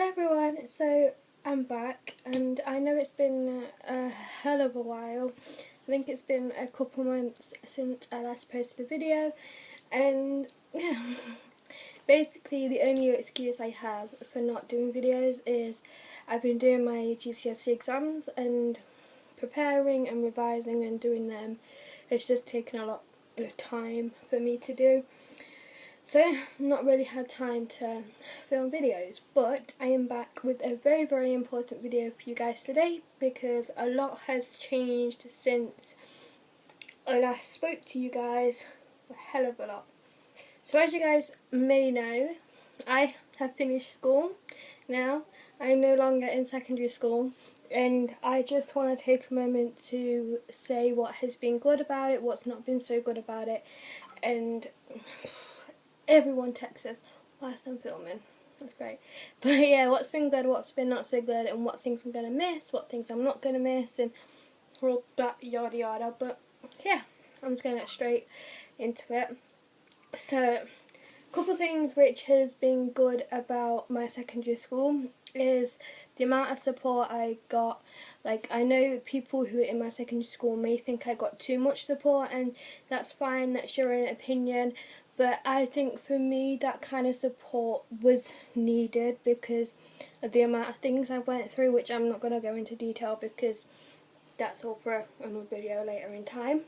Hello everyone, so I'm back and I know it's been a hell of a while. I think it's been a couple months since I last posted a video, and yeah, basically the only excuse I have for not doing videos is I've been doing my GCSE exams and preparing and revising and doing them. It's just taken a lot of time for me to do. So I've not really had time to film videos, but I am back with a very important video for you guys today because a lot has changed since I last spoke to you guys, a hell of a lot. So as you guys may know, I have finished school now. I'm no longer in secondary school, and I just want to take a moment to say what has been good about it, what's not been so good about it, and everyone texts us whilst I'm filming. That's great. But yeah, what's been good, what's been not so good, and what things I'm going to miss, what things I'm not going to miss, and all that yada yada. But yeah, I'm just going to get straight into it. So, a couple things which has been good about my secondary school is the amount of support I got. Like, I know people who are in my secondary school may think I got too much support, and that's fine, that's your own opinion. But I think for me that kind of support was needed because of the amount of things I went through, which I'm not going to go into detail because that's all for another video later in time.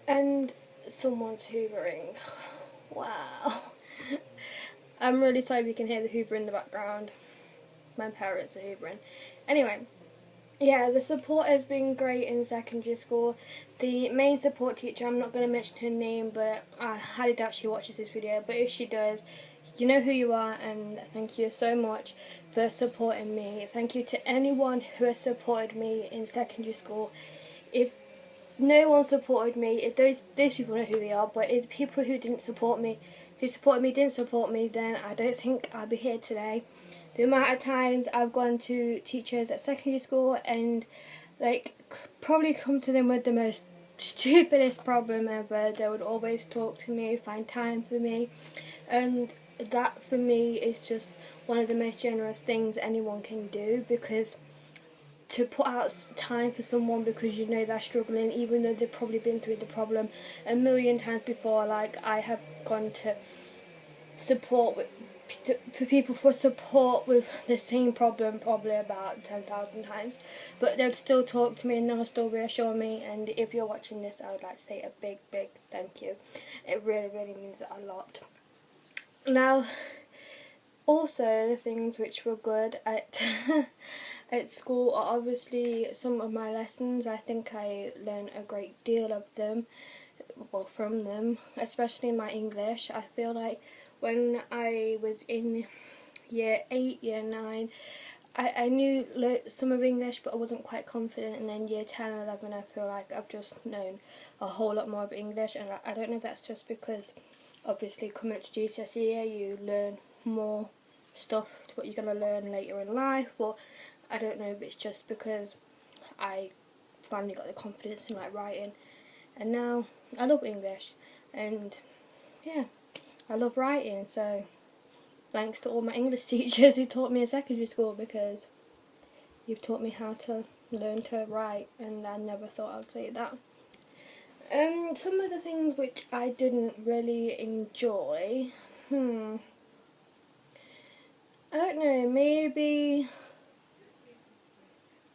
And someone's hoovering. Wow. I'm really sorry if you can hear the hoover in the background. My parents are hoovering. Anyway. Yeah, the support has been great in secondary school. The main support teacher, I'm not going to mention her name, but I highly doubt she watches this video, but if she does, you know who you are, and thank you so much for supporting me. Thank you to anyone who has supported me in secondary school. If no one supported me, if those people know who they are, but if the people who didn't support me, who supported me didn't support me, then I don't think I'd be here today. The amount of times I've gone to teachers at secondary school and like probably come to them with the most stupidest problem ever, they would always talk to me, find time for me, and that for me is just one of the most generous things anyone can do, because to put out time for someone because you know they're struggling, even though they've probably been through the problem a million times before. Like, I have gone to support for people for support with the same problem probably about 10,000 times, but they'll still talk to me and they'll still reassure me. And if you're watching this, I would like to say a big thank you. It really means a lot. Now, also the things which were good at at school are obviously some of my lessons. I think I learned a great deal of them, well, from them, especially my English. I feel like when I was in year 8, year 9, I knew some of English, but I wasn't quite confident, and then year 10 and 11 I feel like I've just known a whole lot more of English. And I don't know if that's just because obviously coming to GCSE year you learn more stuff to what you're going to learn later in life, or I don't know if it's just because I finally got the confidence in like writing, and now I love English, and yeah, I love writing. So thanks to all my English teachers who taught me in secondary school, because you've taught me how to learn to write, and I never thought I'd say that. Some of the things which I didn't really enjoy, I don't know, maybe,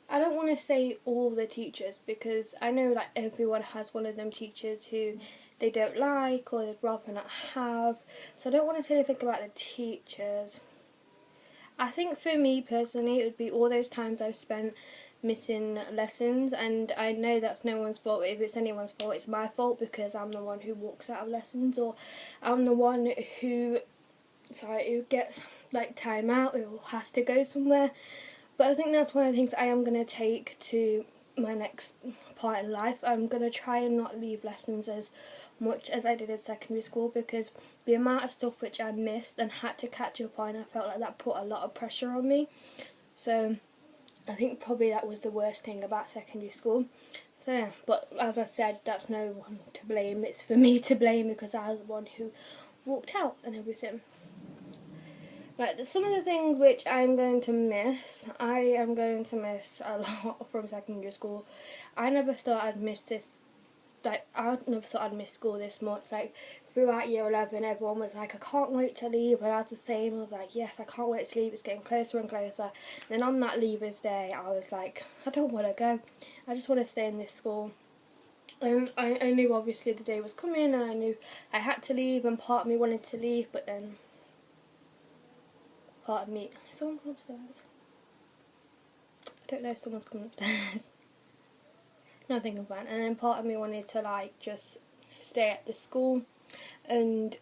I don't want to say all the teachers, because I know like everyone has one of them teachers who they don't like or they'd rather not have, so I don't want to say anything about the teachers. I think for me personally it would be all those times I've spent missing lessons, and I know that's no one's fault. If it's anyone's fault, it's my fault, because I'm the one who walks out of lessons, or I'm the one who gets like time out, who has to go somewhere. But I think that's one of the things I am going to take to my next part in life. I'm going to try and not leave lessons as much as I did in secondary school, because the amount of stuff which I missed and had to catch up on, I felt like that put a lot of pressure on me. So I think probably that was the worst thing about secondary school. So yeah, but as I said, that's no one to blame, it's for me to blame, because I was the one who walked out and everything. Right, some of the things which I'm going to miss, I am going to miss a lot from secondary school. I never thought I'd miss this, like, I never thought I'd miss school this much. Like, throughout year 11, everyone was like, I can't wait to leave, and I was the same. I was like, yes, I can't wait to leave, it's getting closer and closer. And then on that leavers day, I was like, I don't want to go, I just want to stay in this school. And I knew obviously the day was coming, and I knew I had to leave, and part of me wanted to leave, but then part of me, someone come upstairs? I don't know if someone's coming upstairs. Nothing of that. And then part of me wanted to like just stay at the school and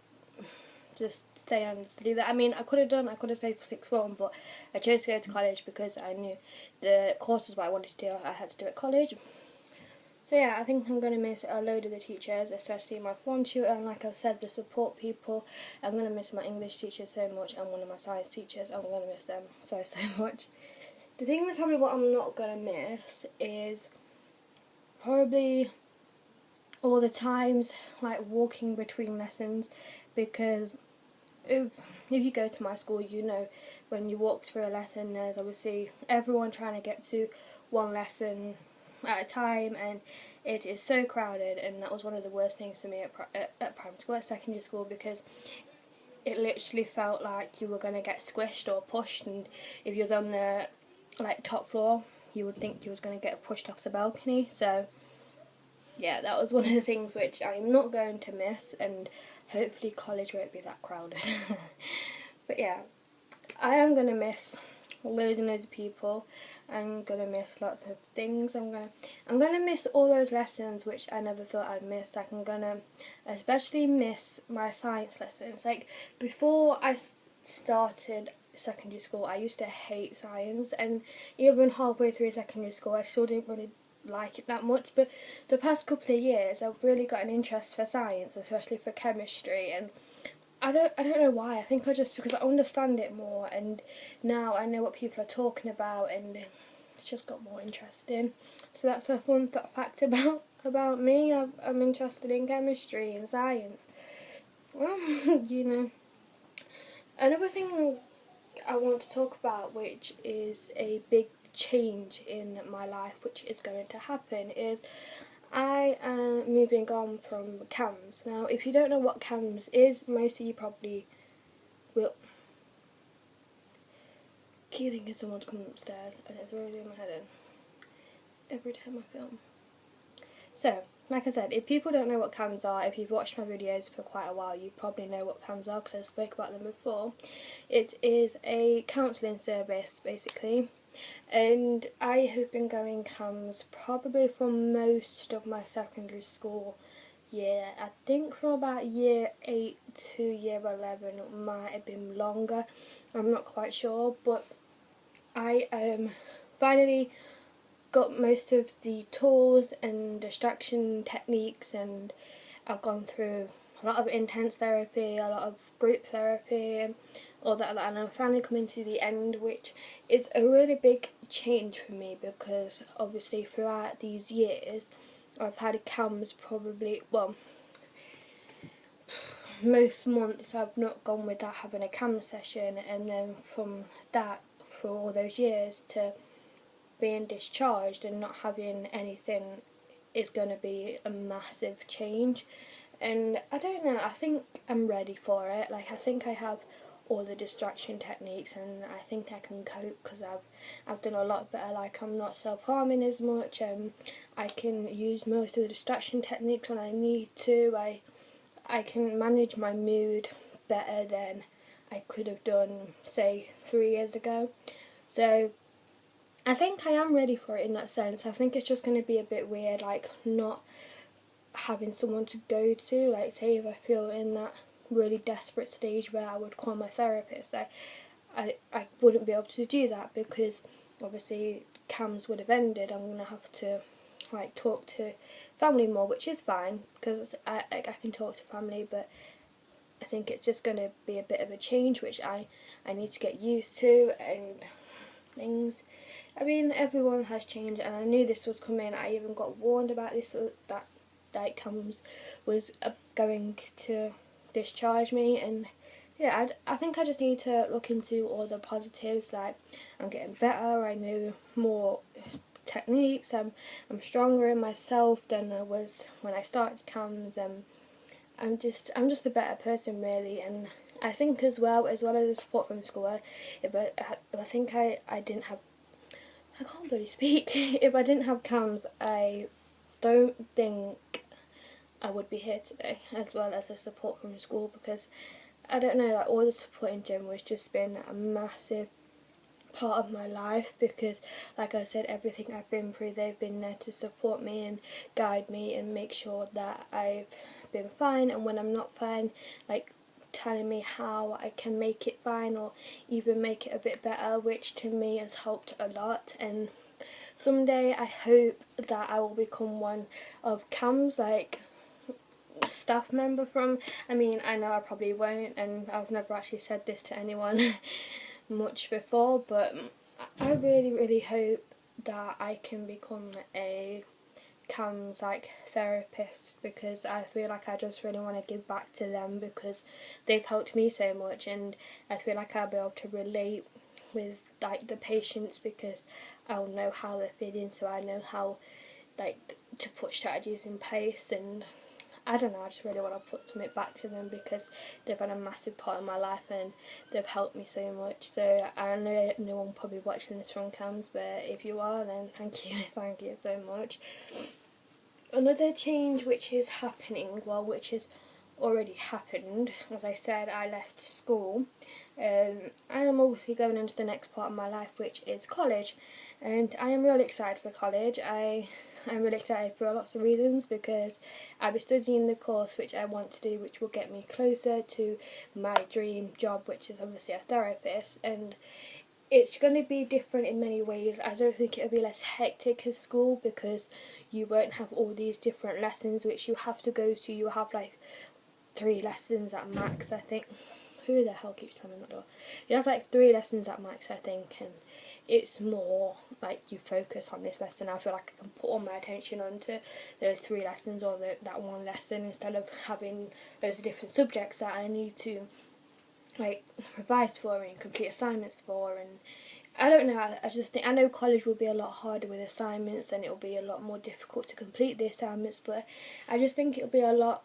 just stay and do that. I mean, I could have stayed for sixth form, but I chose to go to college because I knew the courses what I wanted to do, I had to do at college. So yeah, I think I'm going to miss a load of the teachers, especially my form tutor, and like I've said, the support people. I'm going to miss my English teacher so much, and one of my science teachers. I'm going to miss them so much. The thing that's probably what I'm not going to miss is probably all the times like walking between lessons, because if you go to my school, you know, when you walk through a lesson, there's obviously everyone trying to get to one lesson at a time, and it is so crowded. And that was one of the worst things for me at primary school, at secondary school, because it literally felt like you were going to get squished or pushed, and if you was on the like top floor, you would think you was going to get pushed off the balcony. So yeah, that was one of the things which I'm not going to miss, and hopefully college won't be that crowded. But yeah, I am going to miss loads and loads of people. I'm going to miss lots of things. I'm going to miss all those lessons which I never thought I'd miss. Like, I'm going to especially miss my science lessons. Like, before I started secondary school, I used to hate science, and even halfway through secondary school I still didn't really like it that much. But the past couple of years I've really got an interest for science, especially for chemistry, and I don't know why. I think because I understand it more, and now I know what people are talking about, and it's just got more interesting. So that's a fun fact about me. I'm interested in chemistry and science. Well, you know. Another thing I want to talk about, which is a big change in my life, which is going to happen, is I am moving on from CAMS. Now, if you don't know what CAMS is, most of you probably will. Key thing is someone's coming upstairs, and it's really doing my head in every time I film. So, like I said, if people don't know what CAMS are, if you've watched my videos for quite a while, you probably know what CAMS are because I spoke about them before. It is a counselling service, basically. And I have been going CAMS probably for most of my secondary school year. I think from about year 8 to year 11, it might have been longer. I'm not quite sure, but I finally got most of the tools and distraction techniques, and I've gone through a lot of intense therapy, a lot of group therapy, and all that, and I'm finally coming to the end, which is a really big change for me, because obviously throughout these years I've had CAMS probably, well, most months I've not gone without having a CAMS session, and then from that, for all those years, to being discharged and not having anything is going to be a massive change. And I don't know, I think I'm ready for it. Like, I think I have all the distraction techniques, and I think I can cope because I've done a lot better. Like, I'm not self-harming as much, I can use most of the distraction techniques when I need to. I can manage my mood better than I could have done, say, 3 years ago. So I think I am ready for it in that sense. I think it's just going to be a bit weird, like, not having someone to go to. Like, say if I feel in that really desperate stage where I would call my therapist, I wouldn't be able to do that because obviously CAMS would have ended. I'm going to have to like talk to family more, which is fine because I can talk to family, but I think it's just going to be a bit of a change which I need to get used to, and things. I mean, everyone has changed, and I knew this was coming. I even got warned about this, that CAMS was going to discharge me, and yeah, I think I just need to look into all the positives, like I'm getting better, I know more techniques, I'm stronger in myself than I was when I started CAMS, and I'm just a better person really. And I think as well as the support from school, if I think I didn't have, I can't really speak, if I didn't have CAMS, I don't think I would be here today, as well as the support from school, because I don't know, like all the support in general has just been a massive part of my life, because like I said, everything I've been through, they've been there to support me and guide me and make sure that I've been fine, and when I'm not fine, like telling me how I can make it fine or even make it a bit better, which to me has helped a lot. And someday I hope that I will become one of CAM's like staff member from, I mean, I know I probably won't, and I've never actually said this to anyone much before, but I really hope that I can become a CAMS like therapist, because I feel like I just really want to give back to them, because they've helped me so much, and I feel like I'll be able to relate with like the patients, because I'll know how they're feeling, so I know how like to put strategies in place. And I don't know, I just really want to put something back to them, because they've had a massive part in my life and they've helped me so much. So I know no one probably watching this from CAMS, but if you are, then thank you, thank you so much. Another change which is happening, well, which has already happened, as I said, I left school. I am obviously going into the next part of my life, which is college, and I am really excited for college. I'm really excited for lots of reasons, because I'll be studying the course which I want to do, which will get me closer to my dream job, which is obviously a therapist. And it's going to be different in many ways. I don't think it'll be less hectic as school, because you won't have all these different lessons which you have to go to. You have like 3 lessons at max, I think. Who the hell keeps slamming that door? You have like 3 lessons at max, I think, and it's more like you focus on this lesson. I feel like I can put all my attention onto those 3 lessons, or that one lesson, instead of having those different subjects that I need to like revise for and complete assignments for. And I don't know, I just think, I know college will be a lot harder with assignments, and it'll be a lot more difficult to complete the assignments, but I just think it'll be a lot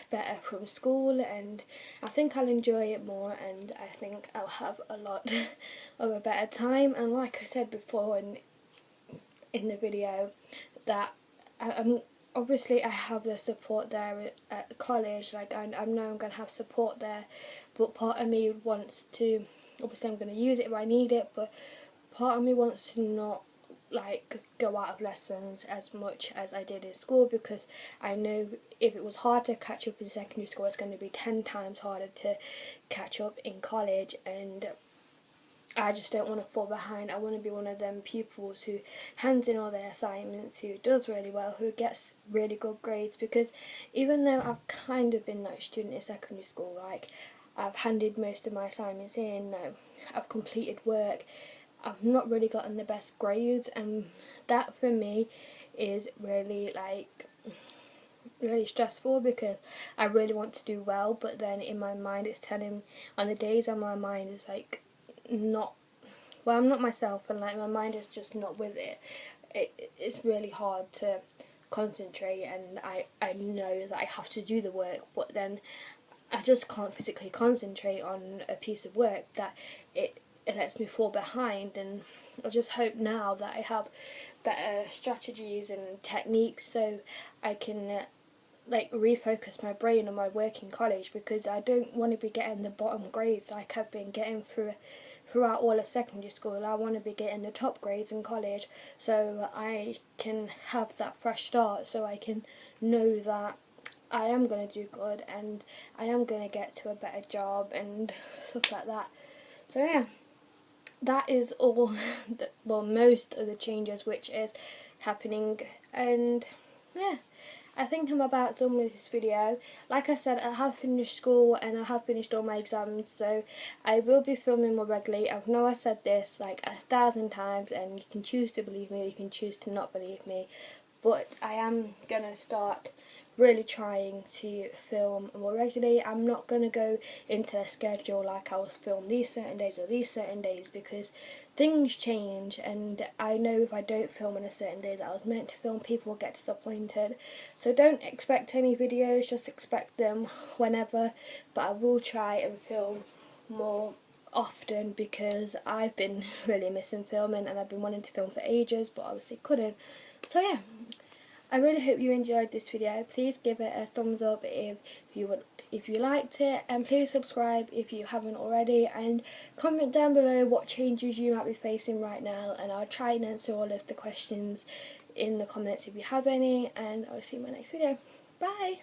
better from school, and I think I'll enjoy it more, and I think I'll have a lot of a better time. And like I said before in the video, that I'm obviously I have the support there at college, like I know I'm going to have support there, but part of me wants to, obviously I'm going to use it if I need it, but part of me wants to not like go out of lessons as much as I did in school, because I know if it was hard to catch up in secondary school, it's going to be 10 times harder to catch up in college. And I just don't want to fall behind. I want to be one of them pupils who hands in all their assignments, who does really well, who gets really good grades, because even though I've kind of been that student in secondary school, like I've handed most of my assignments in, I've completed work, I've not really gotten the best grades, and that for me is really like really stressful, because I really want to do well, but then in my mind it's telling, on the days when my mind is like not, well, I'm not myself, and like my mind is just not with it, it's really hard to concentrate, and I know that I have to do the work, but then I just can't physically concentrate on a piece of work, that it lets me fall behind. And I just hope now that I have better strategies and techniques, so I can like refocus my brain on my work in college, because I don't want to be getting the bottom grades like I've been getting throughout all of secondary school. I want to be getting the top grades in college, so I can have that fresh start, so I can know that I am going to do good, and I am going to get to a better job and stuff like that. So yeah, that is all, well, most of the changes which is happening. And yeah, I think I'm about done with this video. Like I said, I have finished school and I have finished all my exams, so I will be filming more regularly. I know I said this like 1,000 times, and you can choose to believe me or you can choose to not believe me, but I am going to start really trying to film more regularly. I'm not going to go into a schedule like I was film these certain days or these certain days, because things change, and I know if I don't film on a certain day that I was meant to film, people will get disappointed. So don't expect any videos, just expect them whenever, but I will try and film more often because I've been really missing filming, and I've been wanting to film for ages but obviously couldn't. So yeah, I really hope you enjoyed this video. Please give it a thumbs up if you liked it, and please subscribe if you haven't already, and comment down below what changes you might be facing right now, and I'll try and answer all of the questions in the comments if you have any, and I'll see you in my next video. Bye!